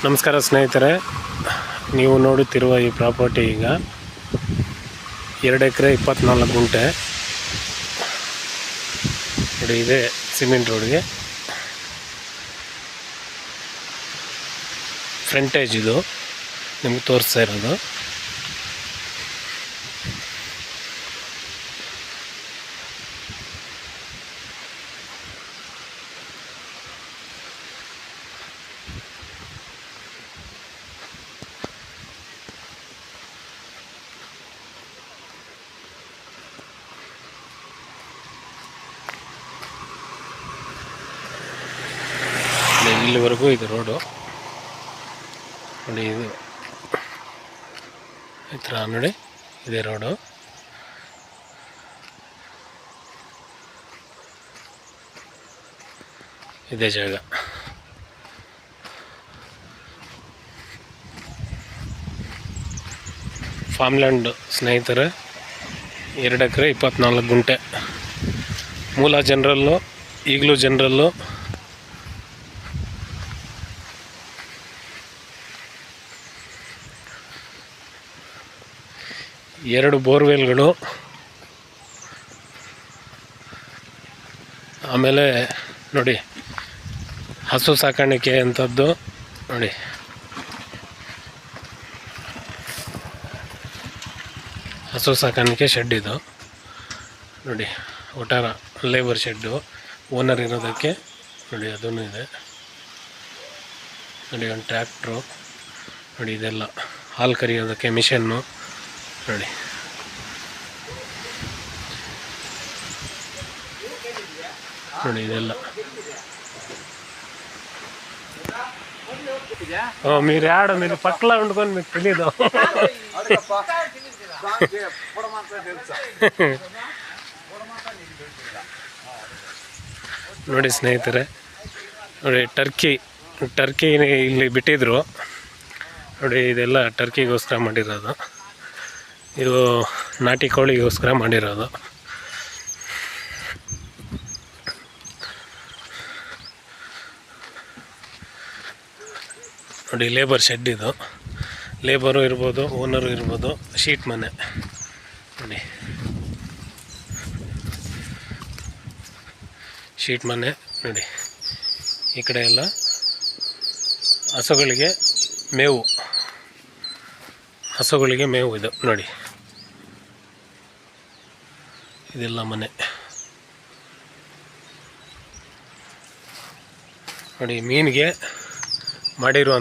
ನಮಸ್ಕಾರ ಸ್ನೇಹಿತರೆ, ನೀವು ನೋಡುತ್ತಿರುವ ಈ ಪ್ರಾಪರ್ಟಿ ಈಗ 2 ಎಕರೆ 24 ಗುಂಟೆ ನೋಡಿ. ಇದೆ ಸಿಮೆಂಟ್ ರೋಡ್ಗೆ ಫ್ರಂಟೇಜ್. ಇದು ನಿಮ್ಗೆ ತೋರಿಸ್ತಾ ಇರೋದು. ಇಲ್ಲಿವರೆಗೂ ಇದು ರೋಡು ನೋಡಿ. ಇದು ಈ ಥರ ನೋಡಿ, ಇದೇ ರೋಡು. ಇದೇ ಜಾಗ. ಫಾರ್ಮ್ಲ್ಯಾಂಡ್ ಸ್ನೇಹಿತರೆ, 2 ಎಕರೆ 24 ಗುಂಟೆ. ಮೂಲ ಜನರಲ್ಲು, ಈಗಲೂ ಜನರಲ್ಲು. ಎರಡು ಬೋರ್ವೆಲ್ಗಳು, ಆಮೇಲೆ ನೋಡಿ ಹಸು ಸಾಕಾಣಿಕೆ ಅಂಥದ್ದು ನೋಡಿ. ಹಸು ಸಾಕಾಣಿಕೆ ಶೆಡ್ ಇದು ನೋಡಿ. ಒಟ್ಟಾರ ಲೇಬರ್ ಶೆಡ್ಡು, ಓನರ್ ಇರೋದಕ್ಕೆ ನೋಡಿ. ಅದೂ ಇದೆ ನೋಡಿ. ಒಂದು ಟ್ರ್ಯಾಕ್ಟ್ರು ನೋಡಿ. ಇದೆಲ್ಲ ಹಾಲು ಕರಿಯೋದಕ್ಕೆ ಮಿಷನ್ನು ನೋಡಿ. ನೋಡಿ ಇದೆಲ್ಲ. మీరు ఆడ మీరు పక్కలా వండుకొని మీకు తెలీదు. ನೋಡಿ ಸ್ನೇಹಿತರೆ, ನೋಡಿ ಟರ್ಕಿ ಇಲ್ಲಿ ಬಿಟ್ಟಿದ್ರು ನೋಡಿ. ಇದೆಲ್ಲ ಟರ್ಕಿಗೋಸ್ಕರ ಮಾಡಿರೋದು. ಇದು ನಾಟಿ ಕೋಳಿಗೋಸ್ಕರ ಮಾಡಿರೋದು. ನೋಡಿ ಲೇಬರ್ ಶೆಡ್ ಇದು. ಲೇಬರು ಇರ್ಬೋದು, ಓನರು ಇರ್ಬೋದು. ಶೀಟ್ ಮನೆ ನೋಡಿ. ಶೀಟ್ ಮನೆ ನೋಡಿ. ಈ ಕಡೆ ಎಲ್ಲ ಹಸುಗಳಿಗೆ ಮೇವು ಇದು ನೋಡಿ. ಇದೆಲ್ಲ ಮನೆ ನೋಡಿ. ಮೀನಿಗೆ ಮಾಡಿರುವಂಥ